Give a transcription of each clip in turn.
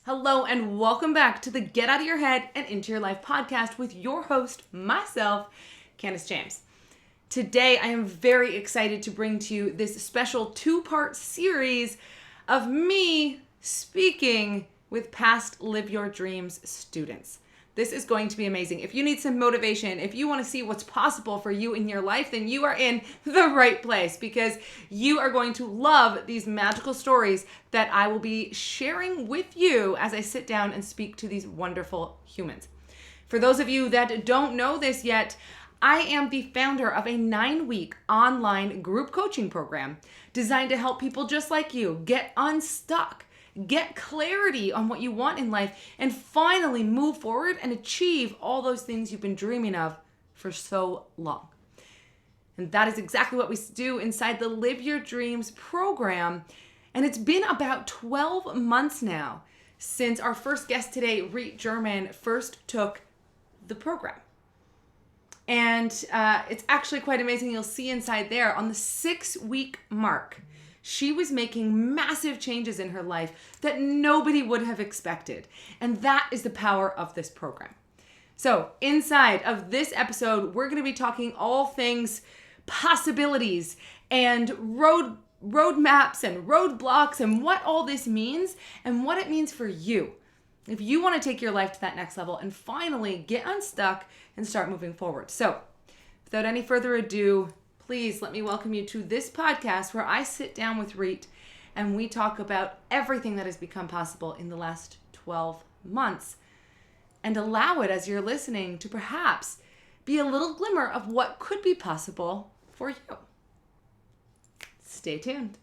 Hello and welcome back to the Get Out of Your Head and Into Your Life podcast with your host, myself, Candace James. Today, I am very excited to bring to you this special two-part series of me speaking with past Live Your Dreams students. This is going to be amazing. If you need some motivation, if you want to see what's possible for you in your life, then you are in the right place because you are going to love these magical stories that I will be sharing with you as I sit down and speak to these wonderful humans. For those of you that don't know this yet, I am the founder of a 9-week online group coaching program designed to help people just like you get unstuck, get clarity on what you want in life, and finally move forward and achieve all those things you've been dreaming of for so long. And that is exactly what we do inside the Live Your Dreams program. And it's been about 12 months now since our first guest today, Reet first took the program. And it's actually quite amazing. You'll see inside there on the 6-week mark, she was making massive changes in her life that nobody would have expected. And that is the power of this program. So inside of this episode, we're going to be talking all things possibilities and roadmaps and roadblocks and what all this means and what it means for you. If you want to take your life to that next level and finally get unstuck and start moving forward. So without any further ado, please let me welcome you to this podcast where I sit down with Reet and we talk about everything that has become possible in the last 12 months and allow it as you're listening to perhaps be a little glimmer of what could be possible for you. Stay tuned.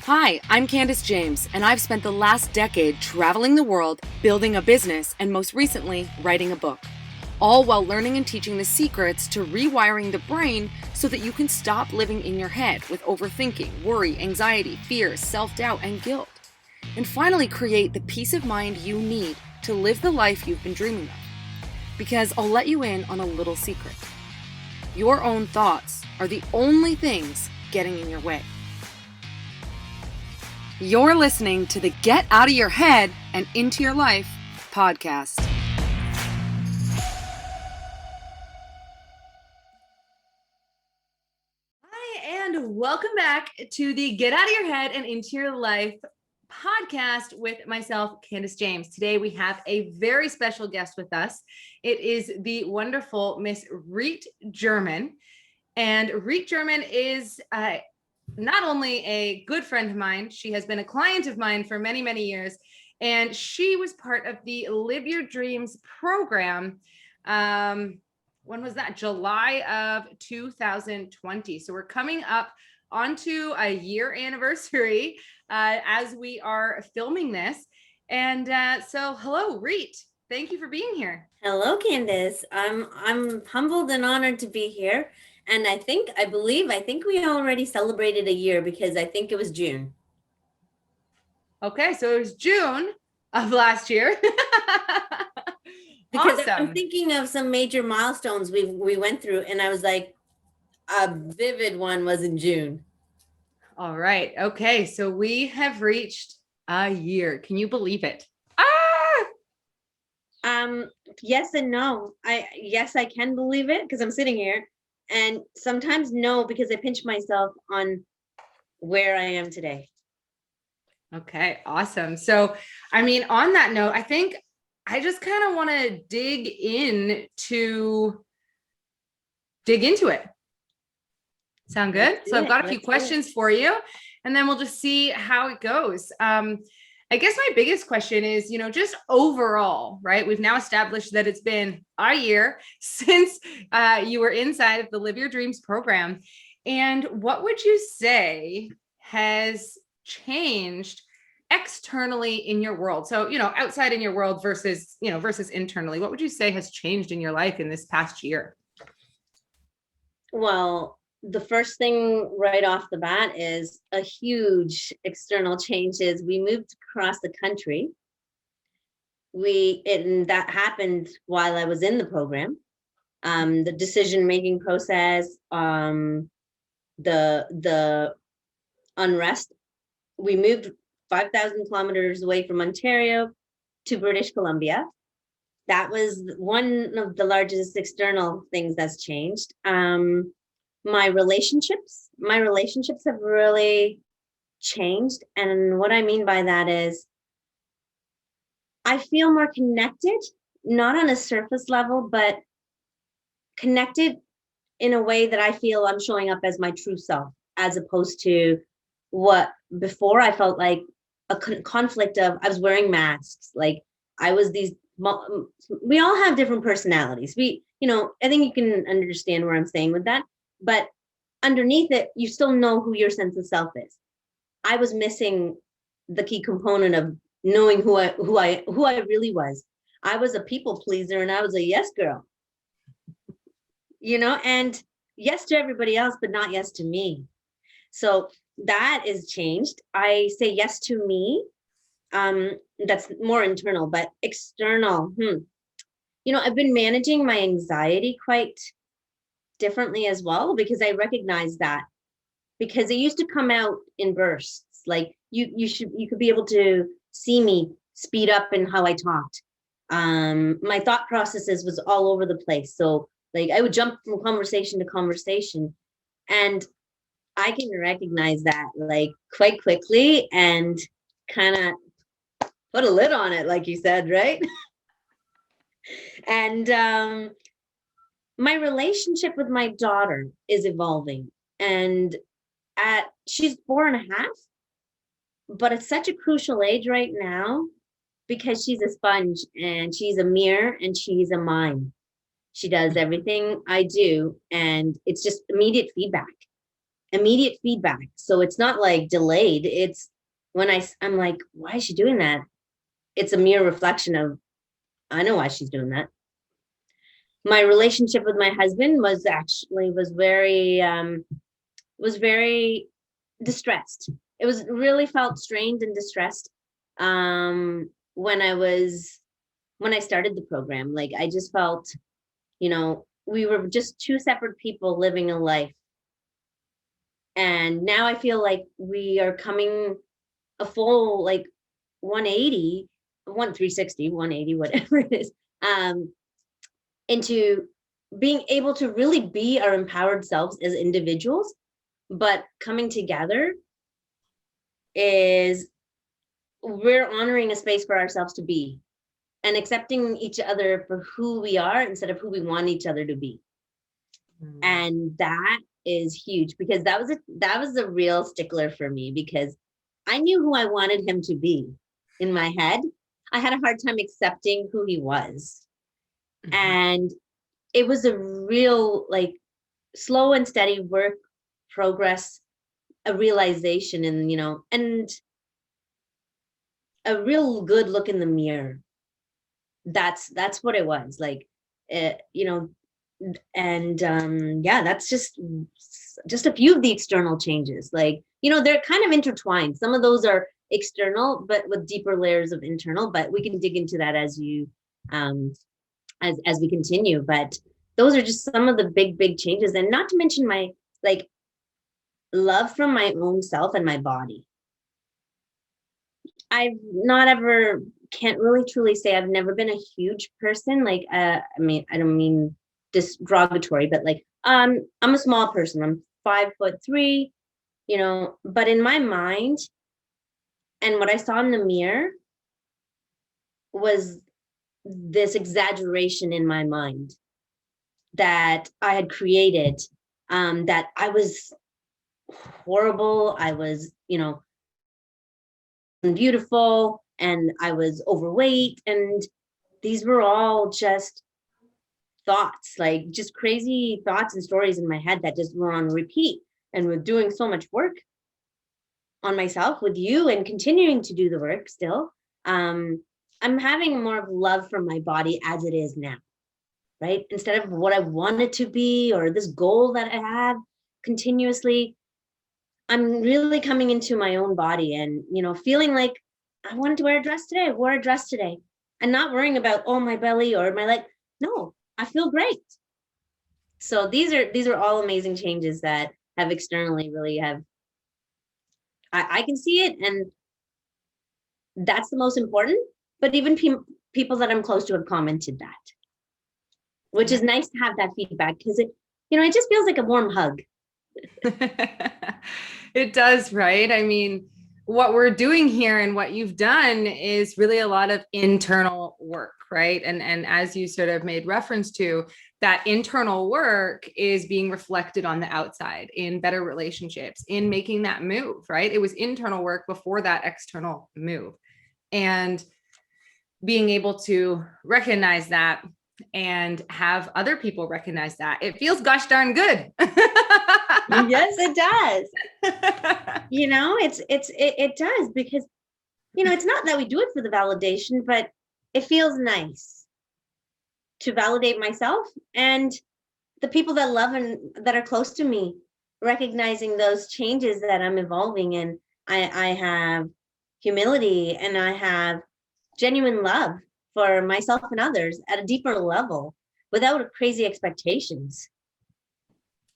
Hi, I'm Candace James, and I've spent the last decade traveling the world, building a business, and most recently, writing a book. All while learning and teaching the secrets to rewiring the brain so that you can stop living in your head with overthinking, worry, anxiety, fear, self-doubt, and guilt. And finally create the peace of mind you need to live the life you've been dreaming of. Because I'll let you in on a little secret. Your own thoughts are the only things getting in your way. You're listening to the Get Out of Your Head and Into Your Life podcast. Hi, and welcome back to the Get Out of Your Head and Into Your Life podcast with myself, Candace James. Today we have a very special guest with us. It is the wonderful Miss Reet German. And Reet German is not only a good friend of mine, she has been a client of mine for many, many years. And she was part of the Live Your Dreams program. When was that? July of 2020. So we're coming up onto a year anniversary as we are filming this. And so hello, Reet. Thank you for being here. Hello, Candace. I'm humbled and honored to be here. And I think we already celebrated a year because I think it was June. Okay, so it was June of last year. Because Awesome. I'm thinking of some major milestones we went through, and I was like, a vivid one was in June. All right. Okay, so we have reached a year. Can you believe it? Yes and no. Yes, I can believe it because I'm sitting here. And sometimes no, because I pinch myself on where I am today. Okay, awesome. So, I mean, on that note, I think I just kind of want to dig into it. Sound good? So I've got a few questions for you, and then we'll just see how it goes. I guess my biggest question is, just overall, right? We've now established that it's been a year since you were inside of the Live Your Dreams program. And what would you say has changed externally in your world? So, outside in your world versus internally, what would you say has changed in your life in this past year? Well, the first thing right off the bat is a huge external change is we moved across the country. And that happened while I was in the program. The decision-making process, the unrest. We moved 5,000 kilometers away from Ontario to British Columbia. That was one of the largest external things that's changed. My relationships have really changed. And what I mean by that is I feel more connected, not on a surface level, but connected in a way that I feel I'm showing up as my true self, as opposed to what before I felt like a conflict of I was wearing masks. Like I was these, we all have different personalities. I think you can understand where I'm saying with that. But underneath it, you still know who your sense of self is. I was missing the key component of knowing who I really was. I was a people pleaser and I was a yes girl, and yes to everybody else, but not yes to me. So that is changed. I say yes to me. That's more internal, but external. I've been managing my anxiety quite differently as well, because I recognize that, because it used to come out in bursts. Like you could be able to see me speed up in how I talked. My thought processes was all over the place. So like I would jump from conversation to conversation, and I can recognize that like quite quickly and kind of put a lid on it, like you said, right? And my relationship with my daughter is evolving, and she's 4.5, but it's such a crucial age right now because she's a sponge and she's a mirror and she's a mime. She does everything I do, and it's just immediate feedback. Immediate feedback. So it's not like delayed. It's when I'm like, why is she doing that? It's a mere reflection of, I know why she's doing that. My relationship with my husband was very distressed. It was really felt strained and distressed when I started the program. Like I just felt, we were just two separate people living a life. And now I feel like we are coming a full like 180, 360, 180, whatever it is, into being able to really be our empowered selves as individuals, but coming together is we're honoring a space for ourselves to be and accepting each other for who we are instead of who we want each other to be. And that is huge, because that was a real stickler for me, because I knew who I wanted him to be in my head. I had a hard time accepting who he was. And it was a real like slow and steady work progress, a realization, and a real good look in the mirror. That's what it was like. And yeah, that's just a few of the external changes. Like, they're kind of intertwined. Some of those are external but with deeper layers of internal, but we can dig into that as you as we continue. But those are just some of the big changes, and not to mention my like love from my own self and my body. I've not ever can't really truly say I've never been a huge person. Like I don't mean this derogatory, but like I'm a small person. I'm 5'3", but in my mind and what I saw in the mirror was this exaggeration in my mind that I had created, that I was horrible. I was, beautiful, and I was overweight. And these were all just thoughts, like just crazy thoughts and stories in my head that just were on repeat. And with doing so much work on myself with you and continuing to do the work still, I'm having more of love for my body as it is now, right? Instead of what I want it to be or this goal that I have continuously, I'm really coming into my own body and, feeling like I wanted to wear a dress today. I wore a dress today, and not worrying about, oh, my belly or my leg. No, I feel great. So these are all amazing changes that have externally really have, I can see it, and that's the most important. But even people that I'm close to have commented that, which is nice to have that feedback, because it just feels like a warm hug. It does, right? I mean, what we're doing here and what you've done is really a lot of internal work, right? And as you sort of made reference to, that internal work is being reflected on the outside in better relationships, in making that move, right? It was internal work before that external move. And being able to recognize that and have other people recognize that, it feels gosh darn good. Yes, it does. It does, because it's not that we do it for the validation, but it feels nice to validate myself and the people that love and that are close to me, recognizing those changes that I'm evolving in. I have humility, and I have genuine love for myself and others at a deeper level without crazy expectations.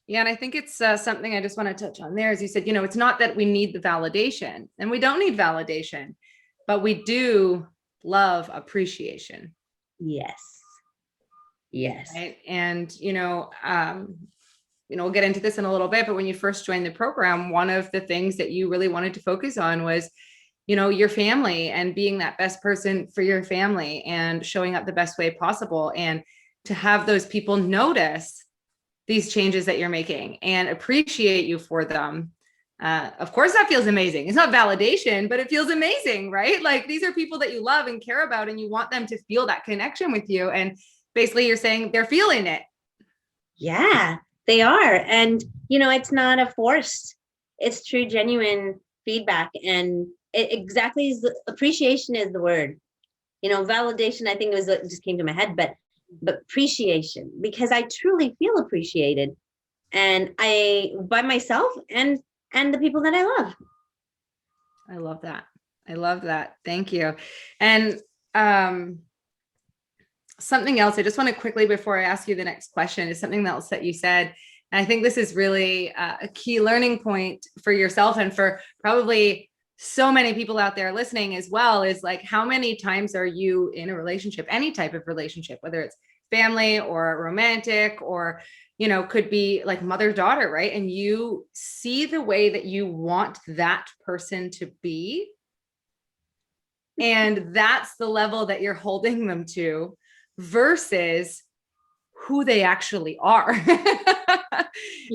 Yeah, and I think it's something I just want to touch on there. As you said, it's not that we need the validation, and we don't need validation, but we do love appreciation. Yes. Yes. Right. And, we'll get into this in a little bit, but when you first joined the program, one of the things that you really wanted to focus on was, your family, and being that best person for your family and showing up the best way possible, and to have those people notice these changes that you're making and appreciate you for them. Of course, that feels amazing. It's not validation, but it feels amazing, right? Like, these are people that you love and care about, and you want them to feel that connection with you. And basically you're saying they're feeling it. Yeah, they are. And, it's not a forced, it's true, genuine feedback. And it exactly is, appreciation is the word. Validation, I think it just came to my head, but appreciation, because I truly feel appreciated, and by myself and the people that I love. I love that. I love that. Thank you. And something else I just want to quickly, before I ask you the next question, is something else that you said. And I think this is really a key learning point for yourself, and for probably so many people out there listening as well, is like, how many times are you in a relationship, any type of relationship, whether it's family or romantic, or, could be like mother-daughter, right? And you see the way that you want that person to be. And that's the level that you're holding them to versus who they actually are.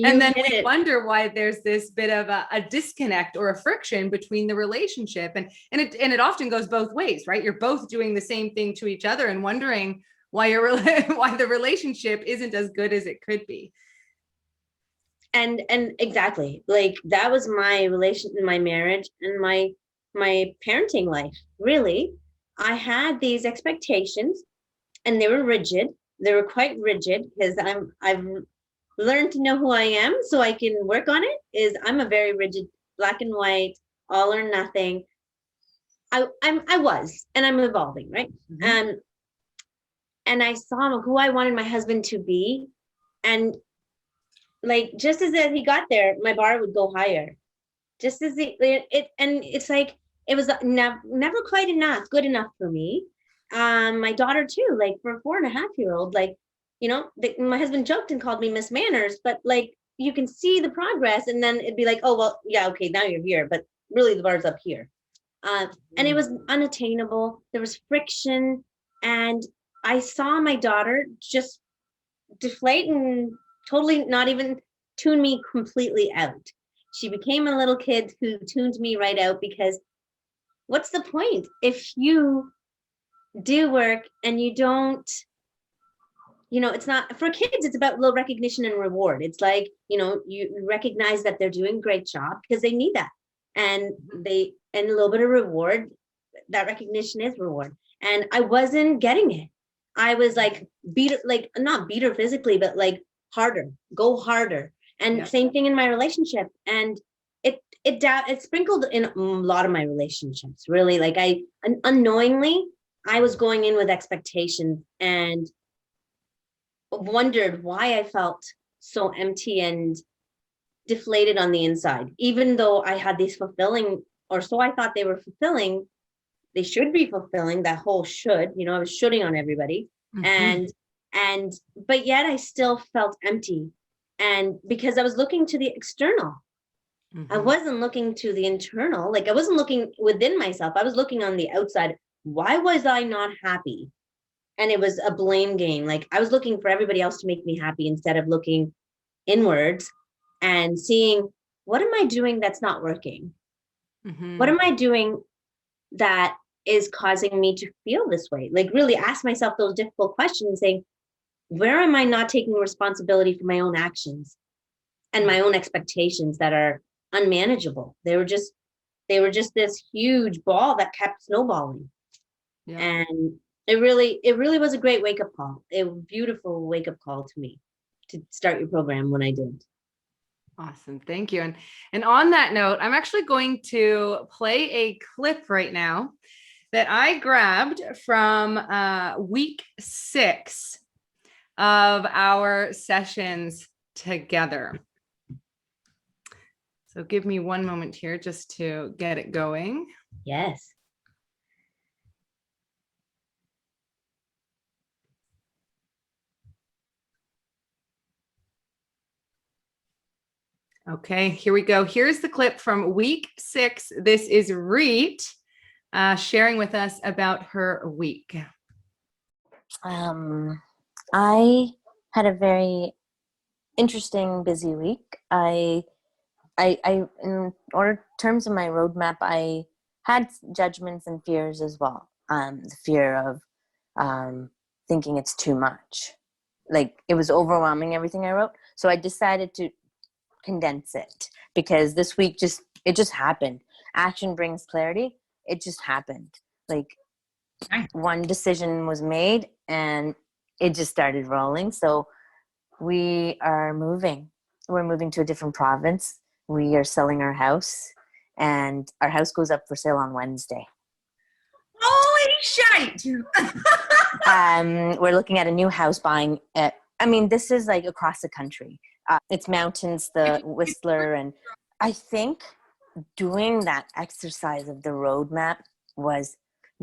And then we wonder why there's this bit of a disconnect or a friction between the relationship. And it often goes both ways, right? You're both doing the same thing to each other and wondering why why the relationship isn't as good as it could be. And exactly, like, that was my relation in my marriage and my parenting life. Really, I had these expectations, and they were rigid. They were quite rigid, because I've learned to know who I am so I can work on it. I'm a very rigid, black and white, all or nothing. I was, and I'm evolving, right? Mm-hmm. And I saw who I wanted my husband to be, and like, just as he got there, my bar would go higher. Just as and it's like, it was never quite good enough for me. My daughter too, like, for a 4.5-year-old, like, my husband joked and called me Miss Manners, but like, you can see the progress, and then it'd be like, oh, well, yeah, okay, now you're here, but really the bar's up here. And it was unattainable. There was friction, and I saw my daughter just deflate and totally not even tune me completely out. She became a little kid who tuned me right out, because what's the point if you do work and you don't, it's not for kids, it's about little recognition and reward. It's like, you recognize that they're doing a great job because they need that. And a little bit of reward, that recognition is reward. And I wasn't getting it. I was like, not beat her physically, but like, go harder. And same thing in my relationship. And it sprinkled in a lot of my relationships, really. Like, unknowingly, I was going in with expectations and wondered why I felt so empty and deflated on the inside, even though I had these fulfilling, or so I thought they were fulfilling. They should be fulfilling, that whole should, I was shooting on everybody. Mm-hmm. And but yet I still felt empty. And because I was looking to the external, I Mm-hmm. wasn't looking to the internal. Like I wasn't looking within myself. I was looking on the outside. Why was I not happy? And it was a blame game. Like I was looking for everybody else to make me happy instead of looking inwards and seeing, what am I doing that's not working? What Mm-hmm. am I doing that is causing me to feel this way? Like really ask myself those difficult questions, saying, where am I not taking responsibility for my own actions and my own expectations that are unmanageable? They were just this huge ball that kept snowballing. Yeah. And it really was a great wake up call. A beautiful wake up call to me to start your program when I did. Awesome. Thank you. And on that note, I'm actually going to play a clip right now that I grabbed from week 6 of our sessions together. So give me one moment here just to get it going. Yes. Okay, here we go. Here's the clip from week 6. This is Reet sharing with us about her week. I had a very interesting, busy week. In terms of my roadmap, I had judgments and fears as well. The fear of thinking it's too much, like it was overwhelming everything I wrote. So I decided to condense it because this week it just happened. Action brings clarity. It just happened. Like one decision was made and it just started rolling. So we are moving. We're moving to a different province. We are selling our house, and our house goes up for sale on Wednesday. Holy shite! We're looking at a new house, buying. This is like across the country. It's mountains, the Whistler, and I think doing that exercise of the roadmap was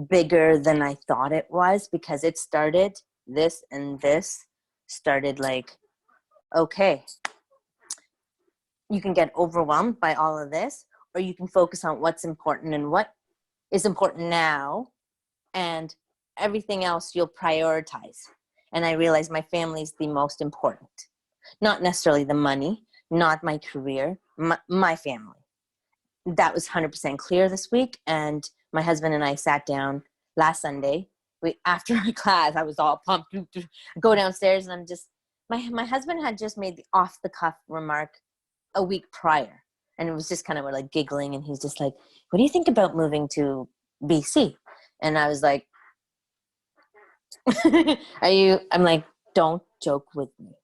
bigger than I thought it was, because it started this and this started like, okay, you can get overwhelmed by all of this, or you can focus on what's important and what is important now, and everything else you'll prioritize. And I realized my family is the most important, not necessarily the money, not my career, my family. That was 100% clear this week. And my husband and I sat down last Sunday. After our class, I was all pumped. Go downstairs, and I'm just, my husband had just made the off the cuff remark a week prior, and it was just kind of, we're like giggling, and he's just like, what do you think about moving to BC? And I was like, I'm like, don't joke with me.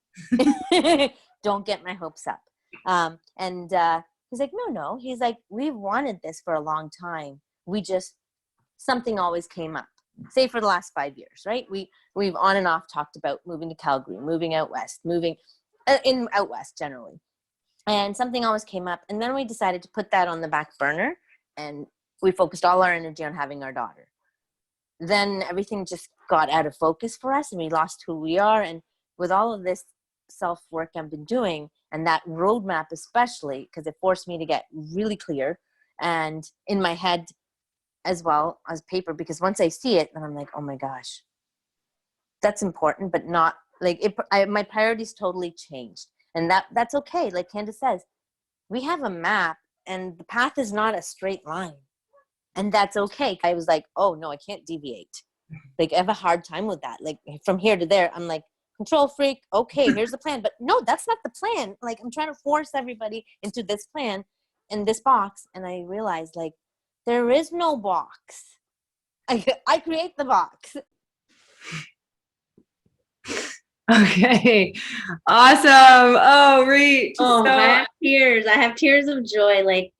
Don't get my hopes up. And he's like, no. He's like, we've wanted this for a long time. Something always came up. Say for the last 5 years, right? We've on and off talked about moving to Calgary, moving out west, moving out west generally. And something always came up. And then we decided to put that on the back burner, and we focused all our energy on having our daughter. Then everything just got out of focus for us, and we lost who we are. And with all of this self-work I've been doing, and that roadmap especially, because it forced me to get really clear, and in my head as well as paper, because once I see it, then I'm like, oh my gosh, that's important, but not like it. My priorities totally changed, and that's okay. Like Candace says, we have a map, and the path is not a straight line, and that's okay. I was like, oh no, I can't deviate. Like I have a hard time with that. Like from here to there, I'm like, control freak. Okay, here's the plan, but no, that's not the plan. Like I'm trying to force everybody into this plan in this box, and I realized like there is no box. I create the box. Okay. Awesome. Oh, Reet. Oh, I have tears of joy. Like,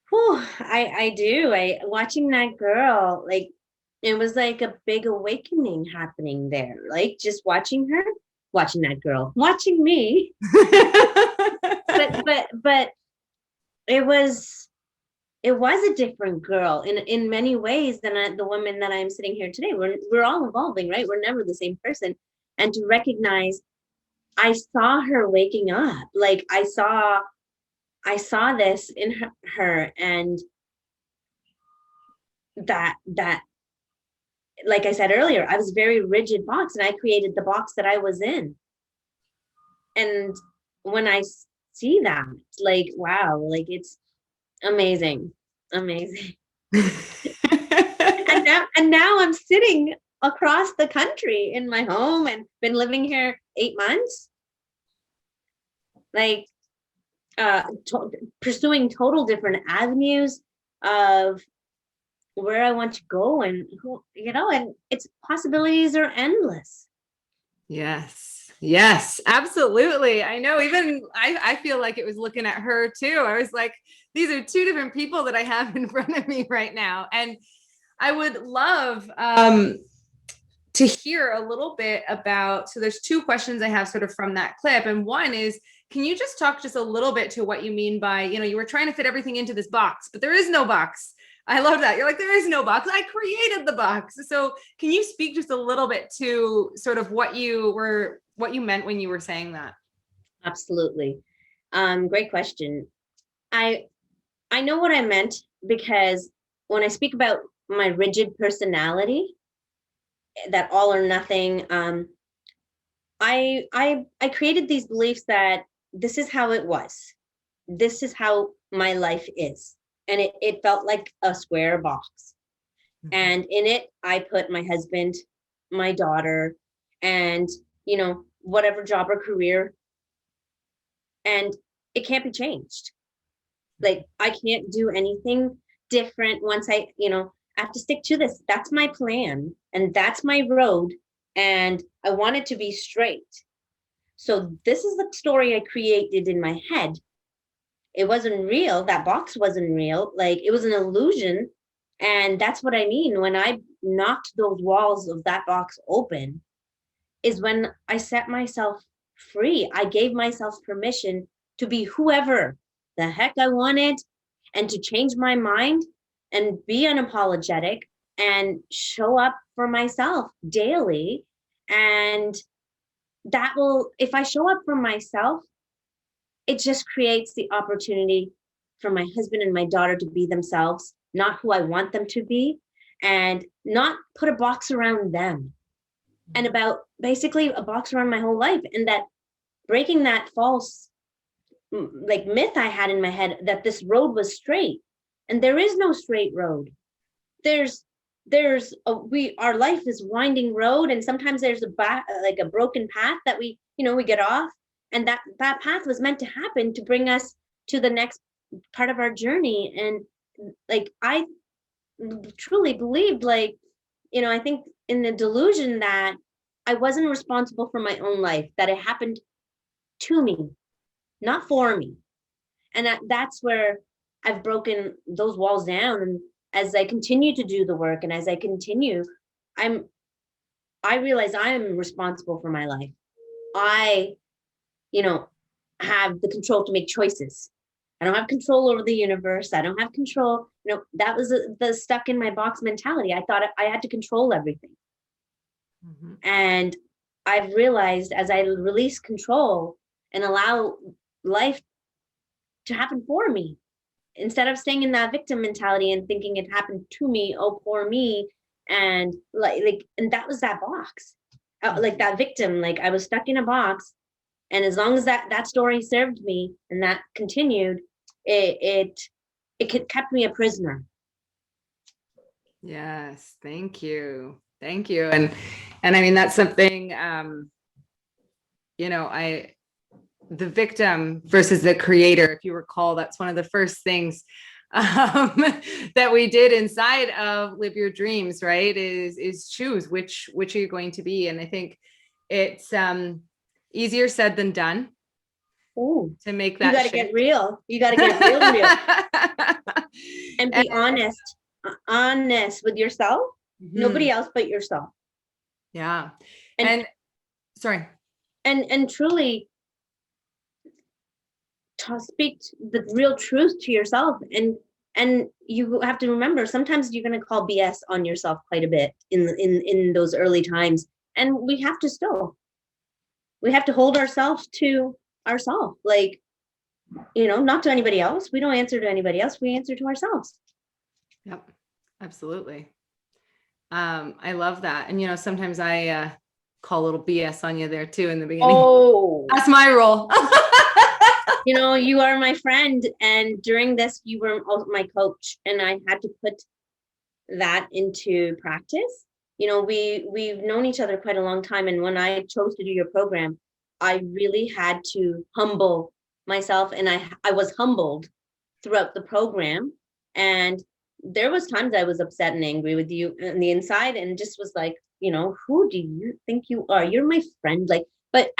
whew, I do. Watching that girl, like, it was like a big awakening happening there. Like, just watching her, watching that girl, watching me. It's but it was a different girl in many ways than the woman that I'm sitting here today. We're all evolving, right? We're never the same person. And to recognize, I saw her waking up. Like I saw this in her, and that like I said earlier, I was very rigid box, and I created the box that I was in. And when I see that, like, wow, like it's amazing. Amazing. And now I'm sitting across the country in my home and been living here 8 months. Like pursuing total different avenues of where I want to go, and who, and its possibilities are endless. Yes, absolutely. I know, even I feel like it was looking at her too. I was like, these are two different people that I have in front of me right now. And I would love to hear a little bit about, so there's two questions I have sort of from that clip. And one is, can you just talk just a little bit to what you mean by, you were trying to fit everything into this box, but there is no box. I love that. You're like, there is no box. I created the box. So can you speak just a little bit to sort of what you meant when you were saying that? Absolutely. Great question. I know what I meant, because when I speak about my rigid personality, that all or nothing, I created these beliefs that this is how it was. This is how my life is. And it felt like a square box. Mm-hmm. And in it, I put my husband, my daughter, and, whatever job or career. And it can't be changed. Like, I can't do anything different once I have to stick to this. That's my plan, and that's my road. And I want it to be straight. So this is the story I created in my head. It wasn't real. That box wasn't real. Like, it was an illusion. And that's what I mean when I knocked those walls of that box open, is when I set myself free. I gave myself permission to be whoever the heck I wanted, and to change my mind and be unapologetic and show up for myself daily. And that will, if I show up for myself, it just creates the opportunity for my husband and my daughter to be themselves, not who I want them to be, and not put a box around them. And about basically a box around my whole life, and that breaking that false myth I had in my head that this road was straight, and there is no straight road. Our life is winding road, and sometimes there's a broken path that we get off, and that path was meant to happen to bring us to the next part of our journey. And like, I truly believed, I think in the delusion that I wasn't responsible for my own life, that it happened to me, not for me. And that's where I've broken those walls down. And as I continue to do the work, and as I continue, I realize I am responsible for my life. I, have the control to make choices. I don't have control over the universe. I don't have control. That was the stuck in my box mentality. I thought I had to control everything. Mm-hmm. And I've realized, as I release control and allow life to happen for me, instead of staying in that victim mentality and thinking it happened to me, oh, poor me. And and that was that box, like that victim, like I was stuck in a box. And as long as that story served me and that continued, it kept me a prisoner. Yes. Thank you. And I mean, that's something, the victim versus the creator, if you recall, that's one of the first things that we did inside of Live Your Dreams, right? Is choose which are you going to be. And I think it's easier said than done. Ooh, to make that. You got to get real. You got to get real. And be honest with yourself. Mm-hmm. Nobody else but yourself. Yeah. And sorry. And truly speak the real truth to yourself. And you have to remember, sometimes you're going to call BS on yourself quite a bit in those early times. And we have to hold ourselves to ourselves, like, not to anybody else. We don't answer to anybody else. We answer to ourselves. Yep, absolutely. I love that. And sometimes I call a little BS on you there too in the beginning. Oh, that's my role. You are my friend, and during this, you were also my coach, and I had to put that into practice. We've known each other quite a long time, and when I chose to do your program, I really had to humble myself, and I was humbled throughout the program. And there was times I was upset and angry with you on the inside, and just was like, who do you think you are? You're my friend. Like, but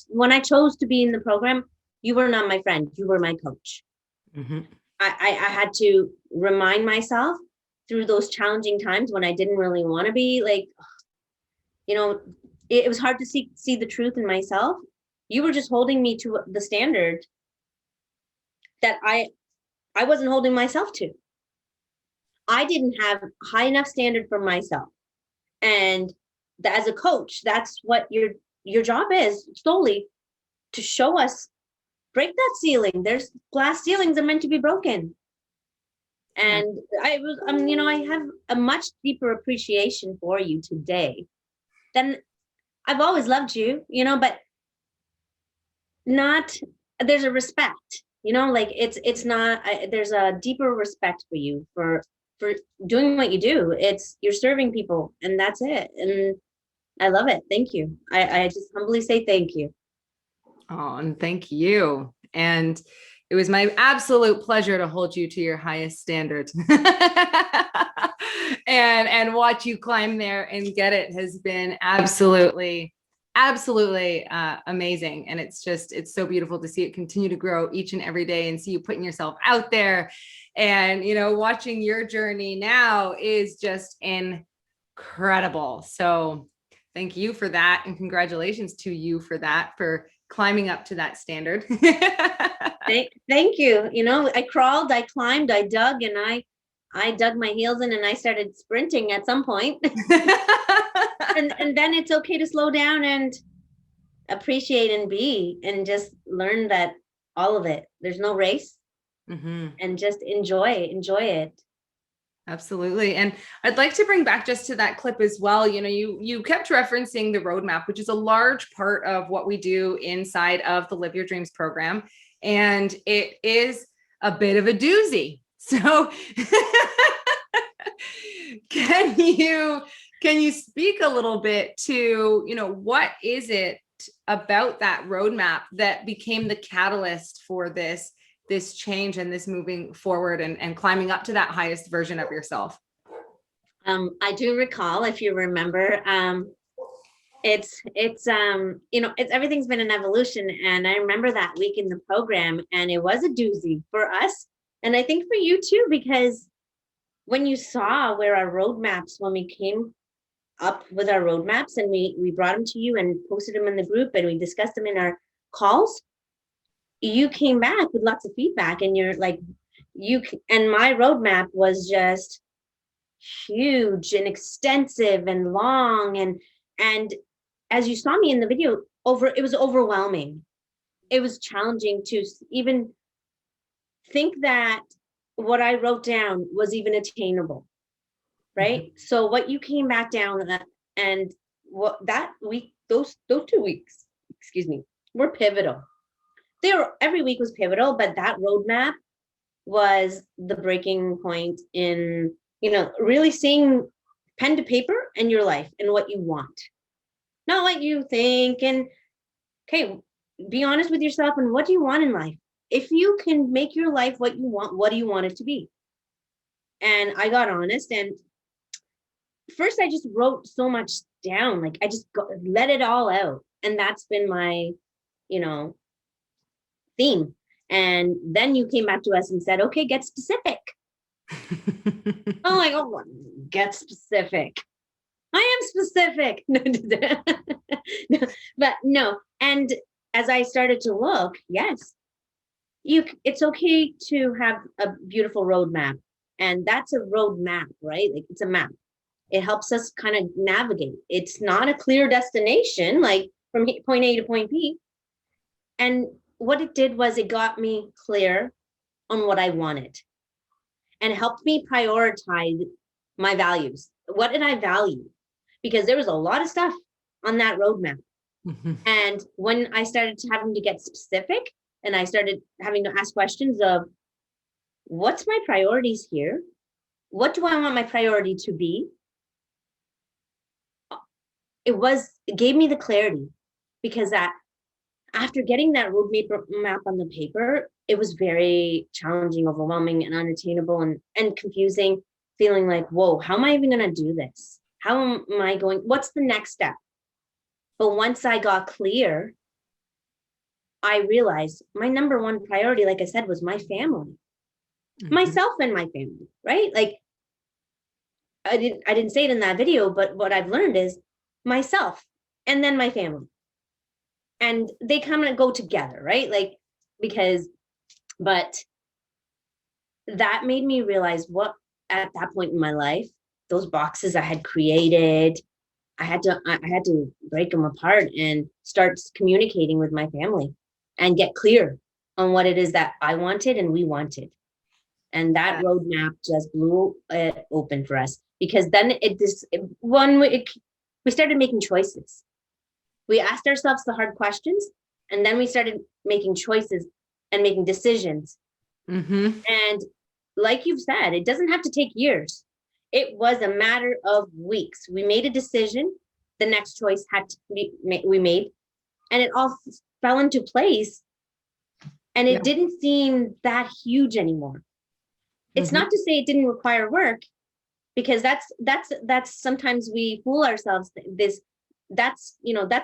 when I chose to be in the program, you were not my friend. You were my coach. Mm-hmm. I had to remind myself through those challenging times when I didn't really want to be, like, it was hard to see the truth in myself. You were just holding me to the standard that I wasn't holding myself to. I didn't have high enough standard for myself. And as a coach, that's what your job is, solely to show us, break that ceiling. There's glass ceilings are meant to be broken. And I have a much deeper appreciation for you today than I've always loved you, but not, there's a respect, like it's not, there's a deeper respect for you for doing what you do. You're serving people, and that's it. And I love it. Thank you. I just humbly say thank you. Oh, and thank you. And it was my absolute pleasure to hold you to your highest standards and watch you climb there and get it has been absolutely amazing. And it's so beautiful to see it continue to grow each and every day, and see you putting yourself out there, and watching your journey now is just incredible. So thank you for that, and congratulations to you for that, for climbing up to that standard. Thank you. I crawled, I climbed, I dug, and I dug my heels in, and I started sprinting at some point. and then it's okay to slow down and appreciate and be, and just learn that all of it, there's no race. Mm-hmm. And just enjoy it. Absolutely. And I'd like to bring back just to that clip as well. You kept referencing the roadmap, which is a large part of what we do inside of the Live Your Dreams program. And it is a bit of a doozy. So can you speak a little bit to, what is it about that roadmap that became the catalyst for this change and this moving forward and climbing up to that highest version of yourself? I do recall, if you remember, it's everything's been an evolution. And I remember that week in the program, and it was a doozy for us. And I think for you too, because when you saw where our roadmaps, when we came up with our roadmaps, and we brought them to you and posted them in the group, and we discussed them in our calls, you came back with lots of feedback, and you're like, and my roadmap was just huge and extensive and long. And as you saw me in the video, it was overwhelming. It was challenging to even think that what I wrote down was even attainable. Right. Mm-hmm. So what you came back down and what that week, those 2 weeks, were pivotal. Every week was pivotal, but that roadmap was the breaking point in, really seeing pen to paper in your life and what you want, not what you think. And okay, be honest with yourself, and what do you want in life? If you can make your life what you want, what do you want it to be? And I got honest, and first I just wrote so much down, like I just let it all out. And that's been my, theme. And then you came back to us and said, okay, get specific. I'm like, oh, get specific. I am specific. But no. And as I started to look, yes, it's okay to have a beautiful roadmap, and that's a roadmap, right? Like it's a map. It helps us kind of navigate. It's not a clear destination, like from point A to point B. And what it did was it got me clear on what I wanted and helped me prioritize my values. What did I value? Because there was a lot of stuff on that roadmap. Mm-hmm. And when I started having to get specific and I started having to ask questions of what's my priorities here? What do I want my priority to be? It gave me the clarity, because that after getting that roadmap on the paper, it was very challenging, overwhelming, and unattainable, and confusing, feeling like, whoa, how am I even going to do this? How am I going? What's the next step? But once I got clear, I realized my number one priority, like I said, was my family, myself and my family, right? Like I didn't say it in that video, but what I've learned is myself and then my family. And they kind of go together, right? Like, but that made me realize what, at that point in my life, those boxes I had created, I had to break them apart and start communicating with my family and get clear on what it is that I wanted and we wanted. And that roadmap just blew it open for us, because then we started making choices. We asked ourselves the hard questions, and then we started making choices and making decisions. Mm-hmm. And like you've said, it doesn't have to take years. It was a matter of weeks. We made a decision. The next choice had to be we made, and it all fell into place. And it didn't seem that huge anymore. It's not to say it didn't require work, because that's sometimes we fool ourselves. That's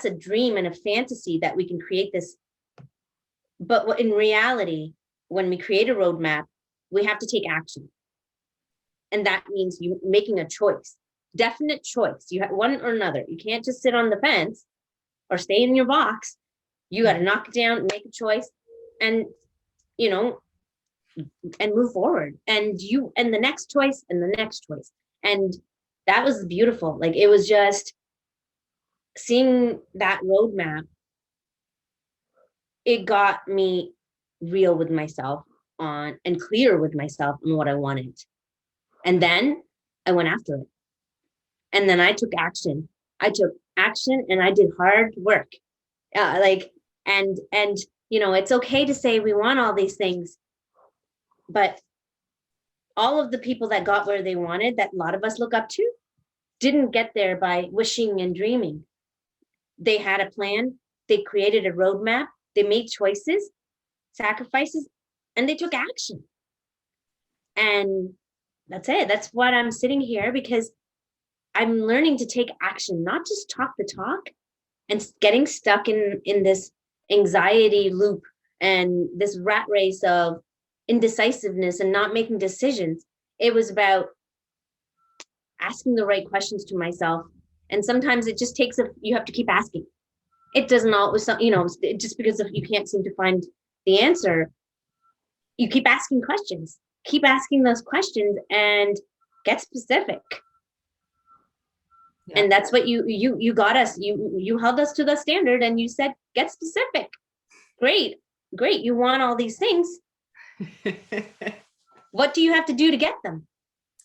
a dream and a fantasy that we can create this. But in reality, when we create a roadmap, we have to take action. And that means you making a choice, definite choice. You have one or another. You can't just sit on the fence or stay in your box. You got to knock it down, make a choice, and and move forward. And the next choice and the next choice. And that was beautiful. Like, it was just seeing that roadmap. It got me real with myself and clear with myself on what I wanted. And then I went after it. And then I took action. And I did hard work. And it's okay to say we want all these things, but all of the people that got where they wanted, that a lot of us look up to, didn't get there by wishing and dreaming. They had a plan. They created a roadmap. They made choices, sacrifices, and they took action. And that's it. That's what I'm sitting here, because I'm learning to take action, not just talk the talk and getting stuck in this anxiety loop and this rat race of indecisiveness and not making decisions. It was about asking the right questions to myself. And sometimes it just takes you have to keep asking. It doesn't always, just because you can't seem to find the answer, you keep asking questions, keep asking those questions, and get specific. Yeah. And that's what you got us. You held us to the standard, and you said, get specific. Great. You want all these things. What do you have to do to get them?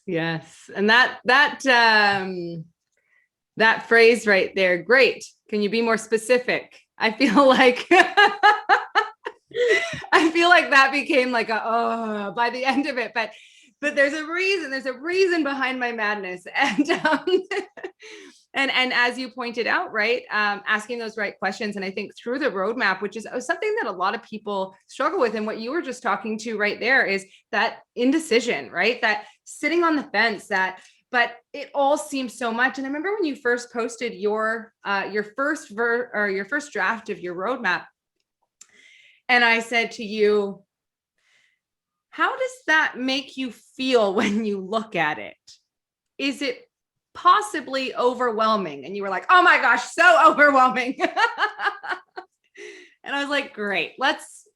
Yes. And that phrase right there, great. Can you be more specific? I feel like that became like by the end of it, but there's a reason behind my madness. And and as you pointed out, right, asking those right questions. And I think through the roadmap, which is something that a lot of people struggle with, and what you were just talking to right there is that indecision, right? That sitting on the fence, but it all seems so much. And I remember when you first posted your first draft of your roadmap, and I said to you, how does that make you feel when you look at it? Is it possibly overwhelming? And you were like, oh my gosh, so overwhelming. And I was like, great, let's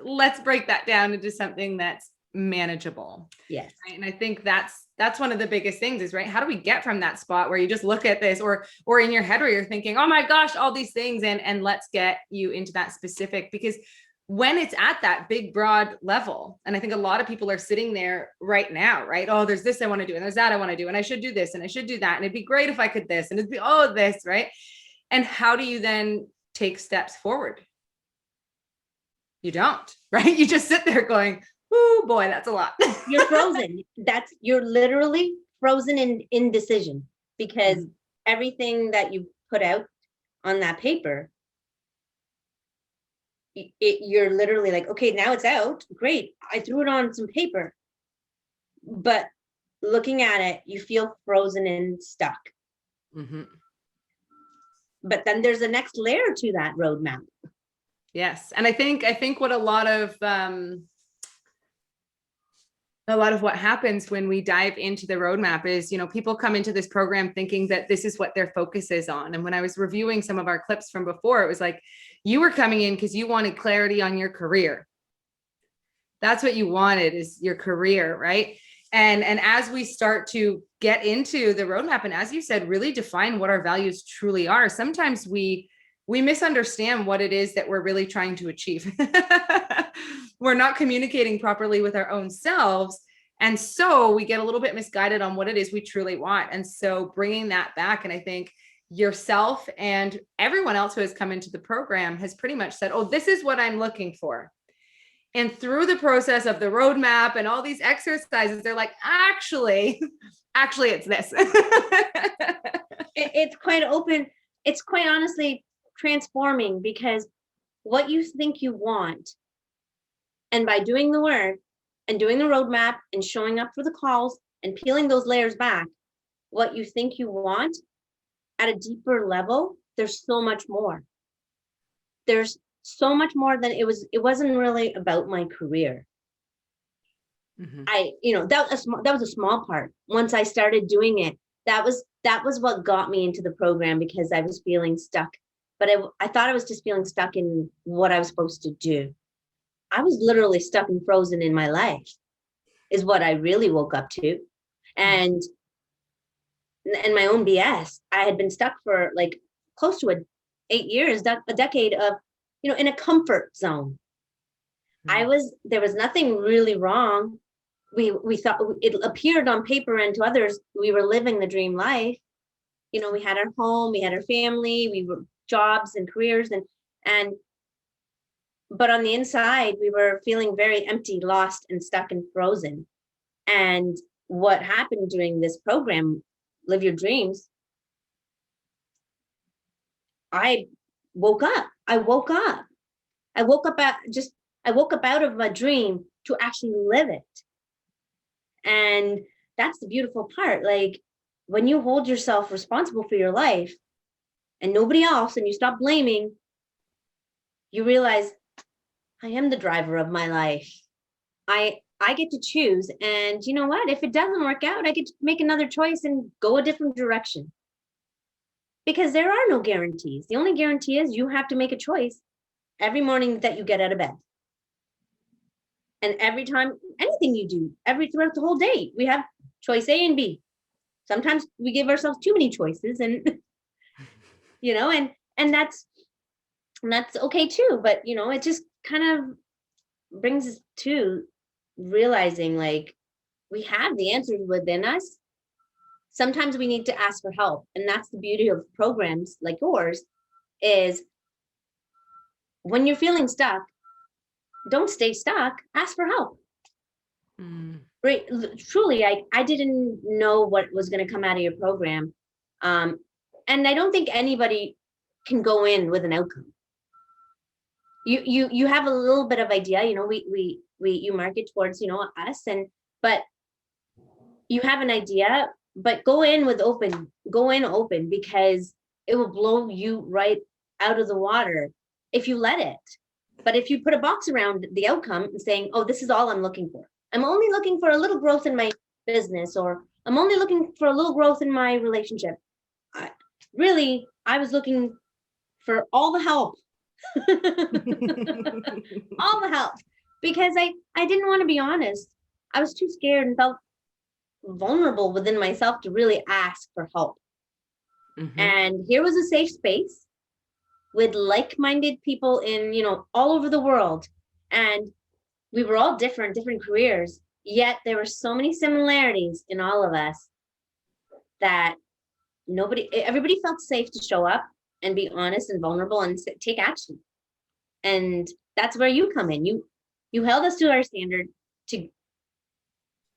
let's break that down into something that's manageable. Yes. Right? And I think that's one of the biggest things is, right, how do we get from that spot where you just look at this or in your head where you're thinking, oh my gosh, all these things, and let's get you into that specific, because when it's at that big broad level, and I think a lot of people are sitting there right now, right? Oh, there's this I want to do, and there's that I want to do, and I should do this, and I should do that, and it'd be great if I could this, and it'd be this, right? And how do you then take steps forward? You don't, right? You just sit there going, oh boy, that's a lot. You're frozen. You're literally frozen in indecision, because everything that you put out on that paper, you're literally like, okay, now it's out. Great. I threw it on some paper. But looking at it, you feel frozen and stuck. Mm-hmm. But then there's a next layer to that roadmap. Yes. And I think what a lot of what happens when we dive into the roadmap is, people come into this program thinking that this is what their focus is on. And when I was reviewing some of our clips from before, it was like, you were coming in because you wanted clarity on your career. That's what you wanted, is your career, right? And as we start to get into the roadmap, and as you said, really define what our values truly are, sometimes we misunderstand what it is that we're really trying to achieve. We're not communicating properly with our own selves. And so we get a little bit misguided on what it is we truly want. And so bringing that back, and I think yourself and everyone else who has come into the program has pretty much said, oh, this is what I'm looking for. And through the process of the roadmap and all these exercises, they're like, actually, it's this. It's quite open. It's quite honestly transforming, because what you think you want, and by doing the work and doing the roadmap and showing up for the calls and peeling those layers back, what you think you want at a deeper level, there's so much more. There's so much more than it wasn't really about my career. Mm-hmm. That was a small part. Once I started doing it, that was what got me into the program, because I was feeling stuck. But I thought I was just feeling stuck in what I was supposed to do. I was literally stuck and frozen in my life, is what I really woke up to. And my own BS. I had been stuck for like close to 8 years, a decade of, in a comfort zone. There was nothing really wrong. We thought it appeared on paper, and to others, we were living the dream life. We had our home, we had our family, we were jobs and careers, but on the inside, we were feeling very empty, lost, and stuck and frozen. And what happened during this program, Live Your Dreams, I woke up. I woke up out of a dream to actually live it. And that's the beautiful part. Like, when you hold yourself responsible for your life and nobody else, and you stop blaming, you realize, I am the driver of my life. I get to choose. And you know what? If it doesn't work out, I get to make another choice and go a different direction. Because there are no guarantees. The only guarantee is you have to make a choice every morning that you get out of bed. And every time, anything you do, throughout the whole day, we have choice A and B. Sometimes we give ourselves too many choices, and and that's okay too. But it just kind of brings us to realizing, like, we have the answers within us. Sometimes we need to ask for help, and that's the beauty of programs like yours, is when you're feeling stuck, don't stay stuck, ask for help. Right? Truly, I didn't know what was going to come out of your program, and I don't think anybody can go in with an outcome. You have a little bit of idea, you market towards us, but you have an idea, but go in open, because it will blow you right out of the water if you let it. But if you put a box around the outcome and saying, oh, this is all I'm looking for, I'm only looking for a little growth in my business, or I'm only looking for a little growth in my relationship, I was looking for all the help. All the help. because I didn't want to be honest. I was too scared and felt vulnerable within myself to really ask for help. Mm-hmm. And here was a safe space with like-minded people in, all over the world. And we were all different careers, yet there were so many similarities in all of us that everybody felt safe to show up and be honest and vulnerable and take action. And that's where you come in. You held us to our standard. To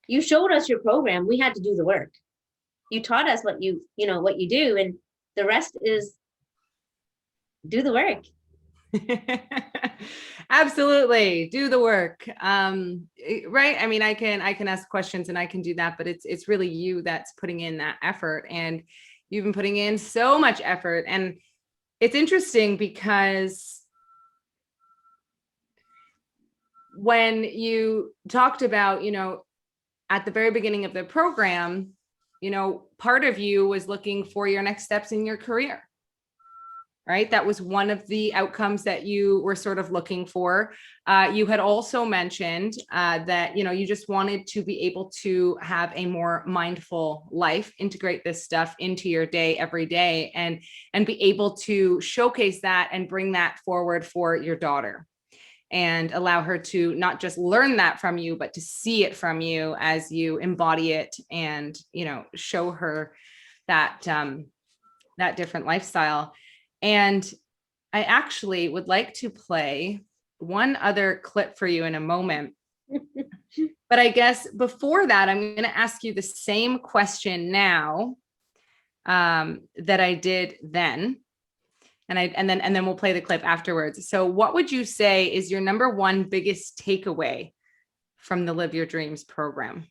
You showed us your program. We had to do the work. You taught us what what you do, and the rest is do the work. Absolutely, do the work. Right. I mean, I can ask questions and I can do that, but it's really you that's putting in that effort, and you've been putting in so much effort. And it's interesting because when you talked about, at the very beginning of the program, part of you was looking for your next steps in your career, right? That was one of the outcomes that you were sort of looking for. You had also mentioned that, you just wanted to be able to have a more mindful life, integrate this stuff into your day every day, and be able to showcase that and bring that forward for your daughter, and allow her to not just learn that from you, but to see it from you as you embody it and, show her that, that different lifestyle. And I actually would like to play one other clip for you in a moment. But I guess before that, I'm going to ask you the same question now that I did then. And then we'll play the clip afterwards. So what would you say is your number one biggest takeaway from the Live Your Dreams program?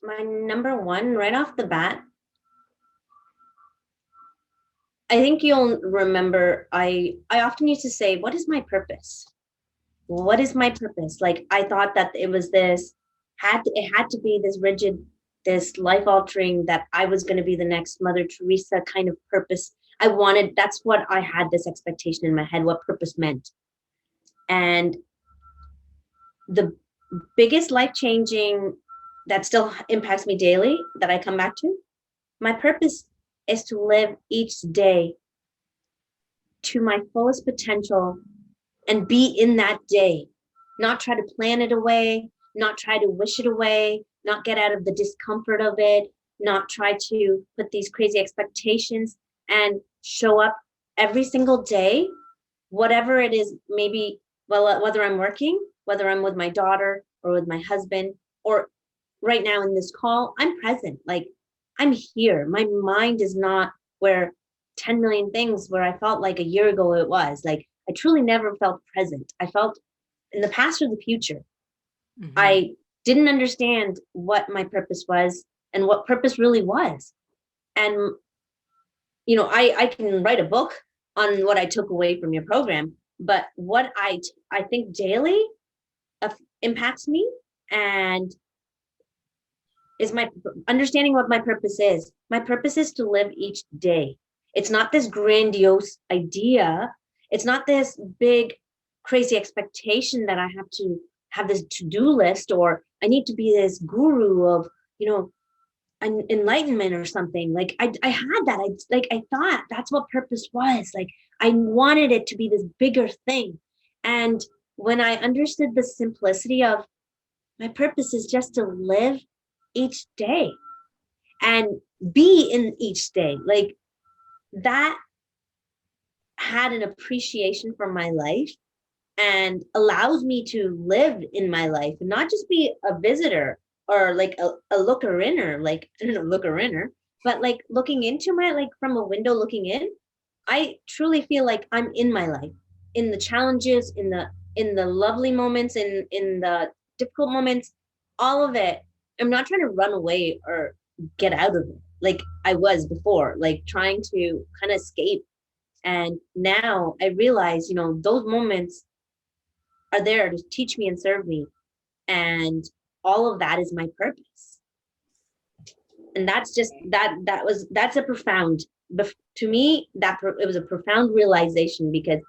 My number one, right off the bat, I think you'll remember, I often used to say, what is my purpose? What is my purpose? Like, I thought that it was it had to be this rigid, this life altering, that I was going to be the next Mother Teresa kind of purpose. That's what I had, this expectation in my head, what purpose meant. And the biggest life changing that still impacts me daily, that I come back to, my purpose is to live each day to my fullest potential and be in that day, not try to plan it away, not try to wish it away, not get out of the discomfort of it, not try to put these crazy expectations, and show up every single day, whatever it is, maybe, well, whether I'm working, whether I'm with my daughter or with my husband, or right now in this call, I'm present. Like, I'm here. My mind is not where 10 million things where I felt like a year ago it was. Like, I truly never felt present. I felt in the past or the future. Mm-hmm. I didn't understand what my purpose was and what purpose really was. And, I can write a book on what I took away from your program, but what I think daily impacts me and is my understanding what my purpose is. My purpose is to live each day. It's not this grandiose idea. It's not this big, crazy expectation that I have to have this to-do list, or I need to be this guru of, an enlightenment or something. Like, I had that. I thought that's what purpose was. Like, I wanted it to be this bigger thing. And when I understood the simplicity of my purpose is just to live each day and be in each day, like, that had an appreciation for my life and allows me to live in my life and not just be a visitor or like a looker-inner, like, I don't know, looker-inner, but like looking into my, like, from a window looking in. I truly feel like I'm in my life, in the challenges, in the lovely moments, in the difficult moments, all of it. I'm not trying to run away or get out of it like I was before, like trying to kind of escape. And now I realize, those moments are there to teach me and serve me. And all of that is my purpose. And that's just, that's a profound, to me, it was a profound realization, because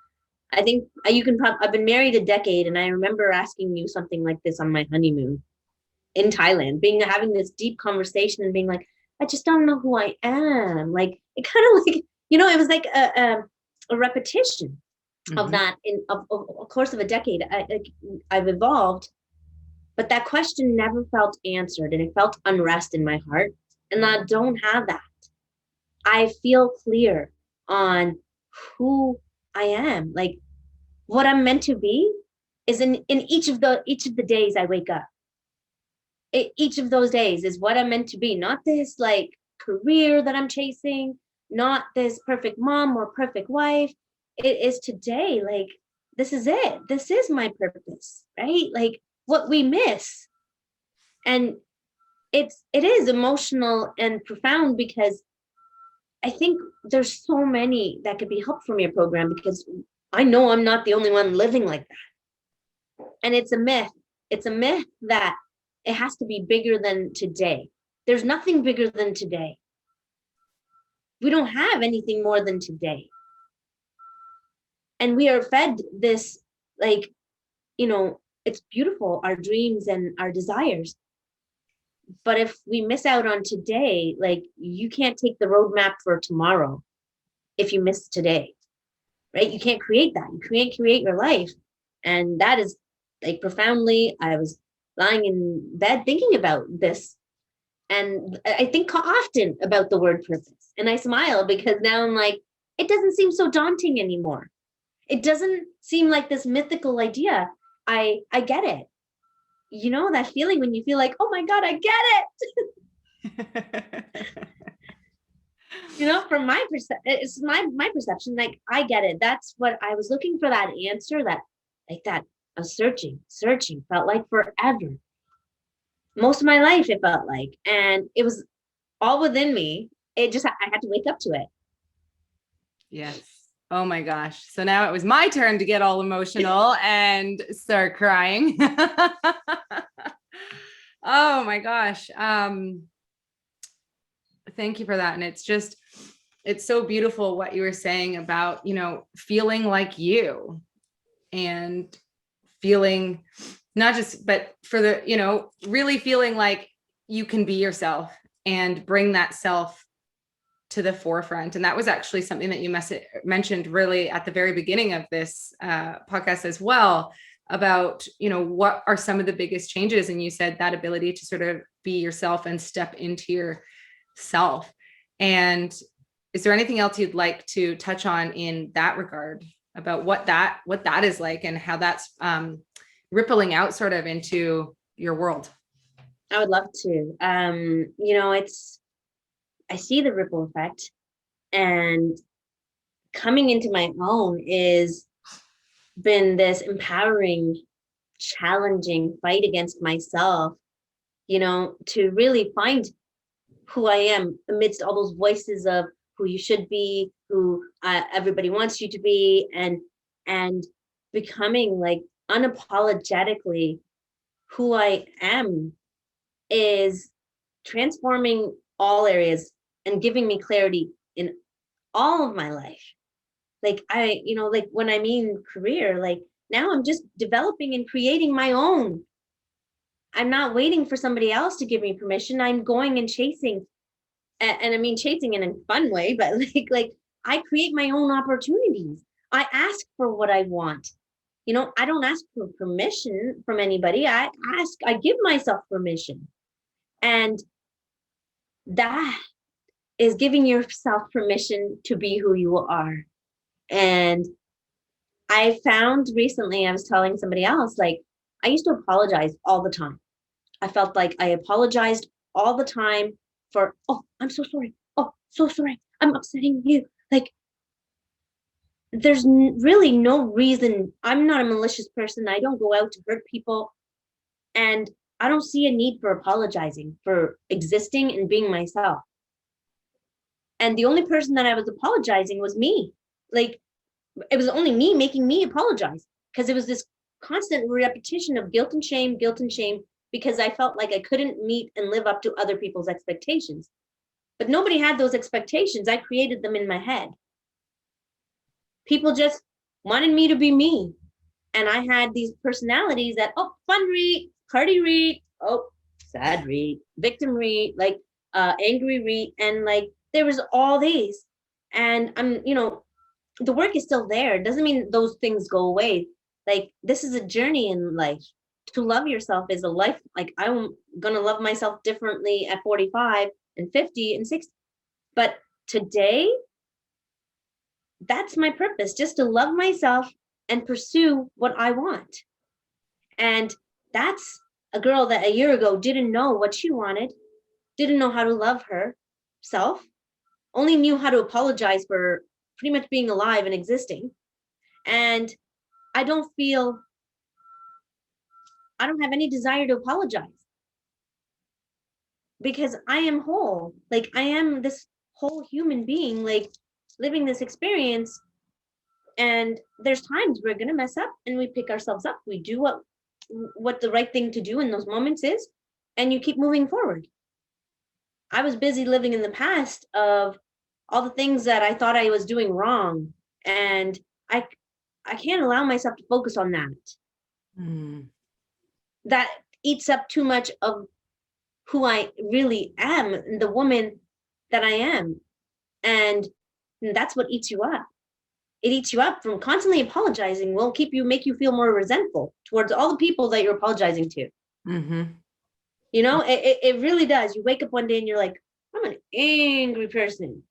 I think you can probably, I've been married a decade, and I remember asking you something like this on my honeymoon in Thailand, having this deep conversation and being like, I just don't know who I am. Like, it kind of like, it was like a repetition of that in a course of a decade. I've evolved, but that question never felt answered, and it felt unrest in my heart. And I don't have that. I feel clear on who I am. Like, what I'm meant to be is in each of the days I wake up. Each of those days is what I'm meant to be, not this like career that I'm chasing, not this perfect mom or perfect wife. It is today. Like, this is it. This is my purpose, right? Like, what we miss. And it is emotional and profound, because I think there's so many that could be helped from your program, because I know I'm not the only one living like that. And it's a myth. It's a myth that it has to be bigger than today. There's nothing bigger than today. We don't have anything more than today. And we are fed this, like, it's beautiful, our dreams and our desires. But if we miss out on today, like, you can't take the roadmap for tomorrow if you miss today, right? You can't create that. You can't create your life. And that is, like, profoundly, I was lying in bed thinking about this. And I think often about the word purpose. And I smile, because now I'm like, it doesn't seem so daunting anymore. It doesn't seem like this mythical idea. I get it. That feeling when you feel like, oh my God, I get it. From my it's my perception, like, I get it. That's what I was looking for, that answer, that I was searching, felt like forever. Most of my life, it felt like, and it was all within me. I had to wake up to it. Yes. Oh my gosh. So now it was my turn to get all emotional and start crying. Oh my gosh. Thank you for that. And it's so beautiful what you were saying about, feeling like you, and feeling not just, but for the, really feeling like you can be yourself and bring that self to the forefront. And that was actually something that you mentioned really at the very beginning of this podcast as well, about, what are some of the biggest changes? And you said that ability to sort of be yourself and step into yourself. And is there anything else you'd like to touch on in that regard, about what that is like, and how that's rippling out sort of into your world? I would love to. I see the ripple effect, and coming into my own is been this empowering, challenging fight against myself, to really find who I am amidst all those voices of who you should be, who everybody wants you to be, and becoming, like, unapologetically who I am is transforming all areas and giving me clarity in all of my life. Like, like, when I mean career, like, now I'm just developing and creating my own. I'm not waiting for somebody else to give me permission. I'm going and chasing, and I mean chasing in a fun way, but like I create my own opportunities. I ask for what I want. I don't ask for permission from anybody. I give myself permission. And that is giving yourself permission to be who you are. And I found recently, I was telling somebody else, like, I used to apologize all the time. I felt like I apologized all the time for, oh, I'm so sorry. Oh, so sorry. I'm upsetting you. Like, there's really no reason. I'm not a malicious person. I don't go out to hurt people. And I don't see a need for apologizing, for existing and being myself. And the only person that I was apologizing was me. Like, it was only me making me apologize, because it was this constant repetition of guilt and shame, because I felt like I couldn't meet and live up to other people's expectations. But nobody had those expectations. I created them in my head. People just wanted me to be me. And I had these personalities that, oh, fun Reet, party Reet, oh, sad Reet, victim Reet, like angry Reet. And like there was all these. And the work is still there. It doesn't mean those things go away. Like this is a journey in life. To love yourself is a life. Like I'm gonna love myself differently at 45 and 50 and 60. But today, that's my purpose, just to love myself and pursue what I want. And that's a girl that a year ago didn't know what she wanted, didn't know how to love herself, only knew how to apologize for pretty much being alive and existing. And I don't feel, I don't have any desire to apologize because I am whole. Like I am this whole human being, like living this experience. And there's times we're gonna mess up and we pick ourselves up. We do what the right thing to do in those moments is, and you keep moving forward. I was busy living in the past of all the things that I thought I was doing wrong. And I I can't allow myself to focus on that. That eats up too much of who I really am, the woman that I am. And that's what eats you up. It eats you up from constantly apologizing will make you feel more resentful towards all the people that you're apologizing to. Mm-hmm. It really does. You wake up one day and you're like, I'm an angry person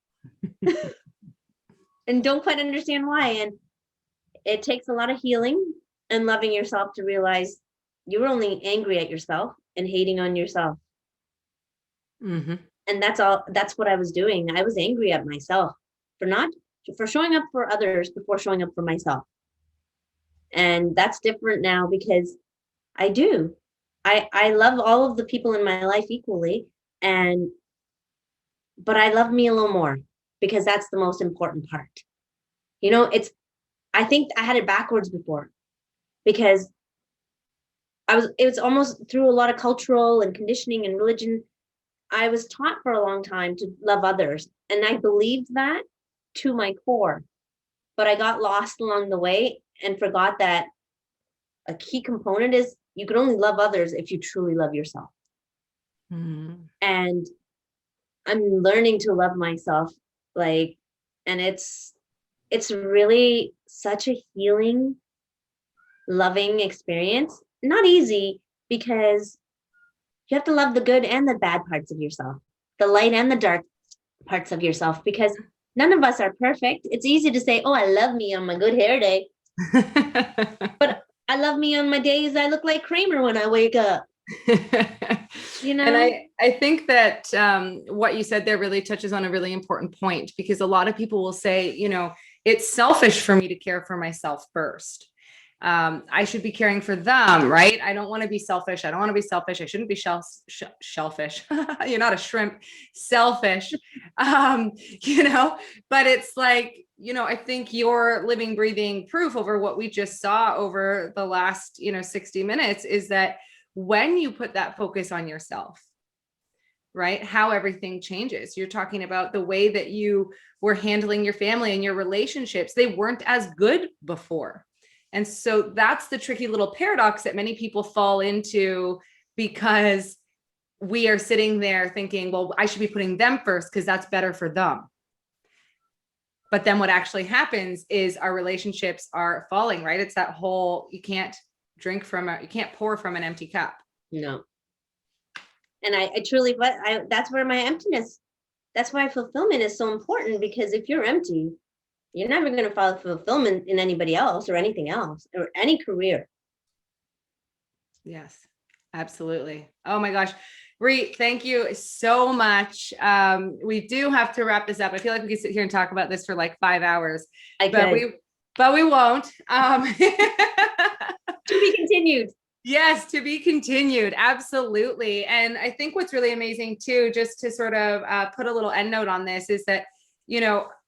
and don't quite understand why. And it takes a lot of healing and loving yourself to realize you were only angry at yourself and hating on yourself. Mm-hmm. And that's what I was doing. I was angry at myself for showing up for others before showing up for myself. And that's different now because I do. I love all of the people in my life equally, but I love me a little more because that's the most important part. I think I had it backwards before because it was almost through a lot of cultural and conditioning and religion. I was taught for a long time to love others, and I believed that to my core, but I got lost along the way and forgot that a key component is you can only love others if you truly love yourself. And I'm learning to love myself, and it's really such a healing, loving experience. Not easy because you have to love the good and the bad parts of yourself, the light and the dark parts of yourself, because none of us are perfect. It's easy to say, oh, I love me on my good hair day. But I love me on my days I look like Kramer when I wake up. And I think that what you said there really touches on a really important point, because a lot of people will say, it's selfish for me to care for myself first. I should be caring for them, right? I don't want to be selfish. I don't want to be selfish. I shouldn't be shellfish. You're not a shrimp, selfish. But it's like, I think you're living, breathing proof over what we just saw over the last, 60 minutes is that when you put that focus on yourself, right, how everything changes. You're talking about the way that you were handling your family and your relationships. They weren't as good before. And so that's the tricky little paradox that many people fall into, because we are sitting there thinking, well, I should be putting them first because that's better for them. But then what actually happens is our relationships are falling, right? It's that whole, you can't pour from an empty cup. No. And I truly, that's where my emptiness, that's why fulfillment is so important, because if you're empty, you're never going to find fulfillment in anybody else or anything else or any career. Yes, absolutely. Oh my gosh. Reet, thank you so much. We do have to wrap this up. I feel like we could sit here and talk about this for like 5 hours, but we won't. To be continued. Yes, to be continued. Absolutely. And I think what's really amazing too, just to sort of put a little end note on this, is that,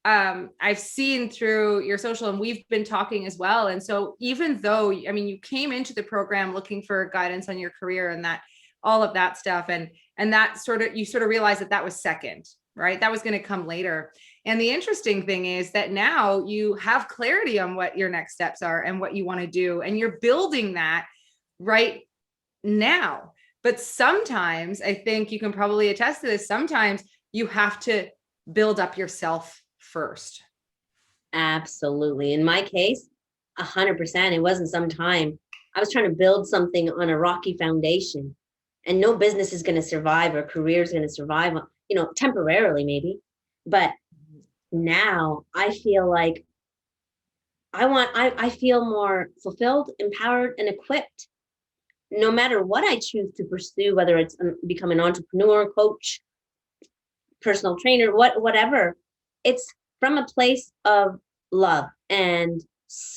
I've seen through your social, and we've been talking as well. And so even though, you came into the program looking for guidance on your career and that, all of that stuff. And that you sort of realized that was second, right? That was going to come later. And the interesting thing is that now you have clarity on what your next steps are and what you want to do. And you're building that right now. But sometimes, I think you can probably attest to this, sometimes you have to build up yourself first. Absolutely. In my case, 100%. It wasn't some time. I was trying to build something on a rocky foundation, and no business is going to survive or career is going to survive, temporarily maybe. But now I feel like I feel more fulfilled, empowered, and equipped no matter what I choose to pursue, whether it's become an entrepreneur, coach, personal trainer, whatever. It's from a place of love and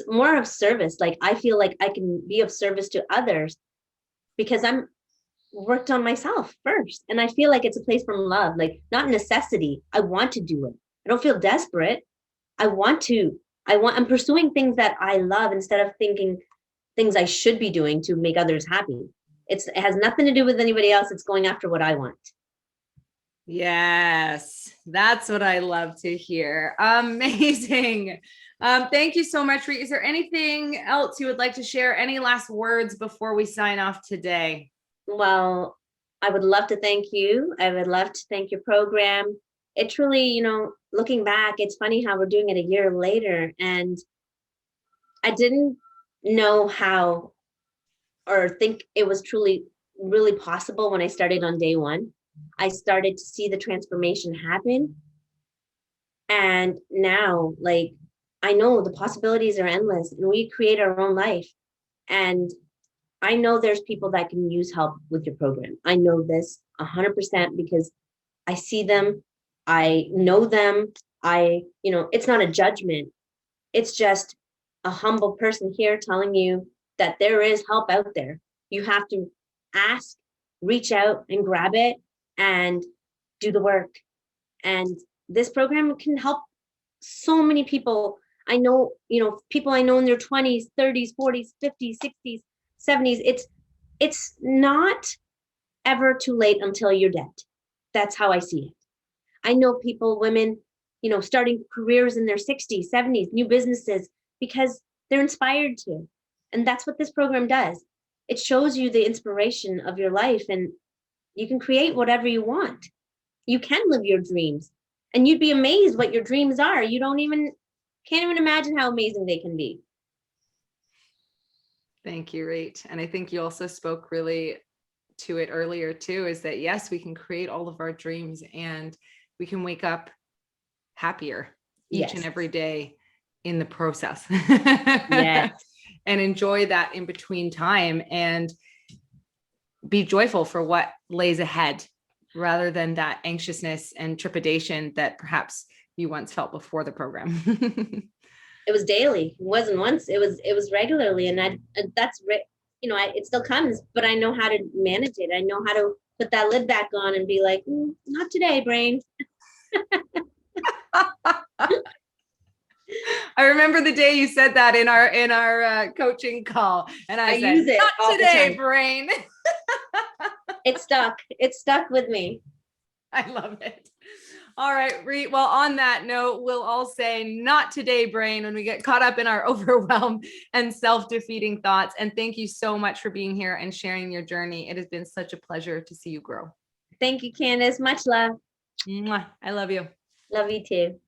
more of service. Like I feel like I can be of service to others because I'm worked on myself first. And I feel like it's a place from love, like not necessity. I want to do it. I don't feel desperate. I'm pursuing things that I love instead of thinking things I should be doing to make others happy. It has nothing to do with anybody else. It's going after what I want. Yes, that's what I love to hear. Amazing. Thank you so much, Reet. Is there anything else you would like to share? Any last words before we sign off today? Well, I would love to thank you. I would love to thank your program. It truly, looking back, it's funny how we're doing it a year later. And I didn't know how or think it was truly, really possible when I started on day one. I started to see the transformation happen. And now, like, I know the possibilities are endless and we create our own life. And I know there's people that can use help with your program. I know this 100% because I see them. I know them. It's not a judgment. It's just a humble person here telling you that there is help out there. You have to ask, reach out and grab it and do the work. And this program can help so many people. I know, people I know in their 20s, 30s, 40s, 50s, 60s, 70s. It's not ever too late until you're dead. That's how I see it. I know people, women, starting careers in their 60s, 70s, new businesses, because they're inspired to. And that's what this program does. It shows you the inspiration of your life, and you can create whatever you want. You can live your dreams, and you'd be amazed what your dreams are. You can't even imagine how amazing they can be. Thank you, Reet. And I think you also spoke really to it earlier too, is that yes, we can create all of our dreams and we can wake up happier each and every day in the process. Yes. And enjoy that in between time and be joyful for what lays ahead rather than that anxiousness and trepidation that perhaps you once felt before the program. It was daily. It wasn't once. It was regularly, and it still comes, but I know how to manage it. I know how to put that lid back on and be like, not today, brain. I remember the day you said that in our coaching call, and I said, use it not today, brain. It stuck with me. I love it. All right, Reet. Well, on that note, we'll all say not today, brain, when we get caught up in our overwhelm and self-defeating thoughts. And thank you so much for being here and sharing your journey. It has been such a pleasure to see you grow. Thank you, Candace. Much love. Mwah. I love you. Love you too.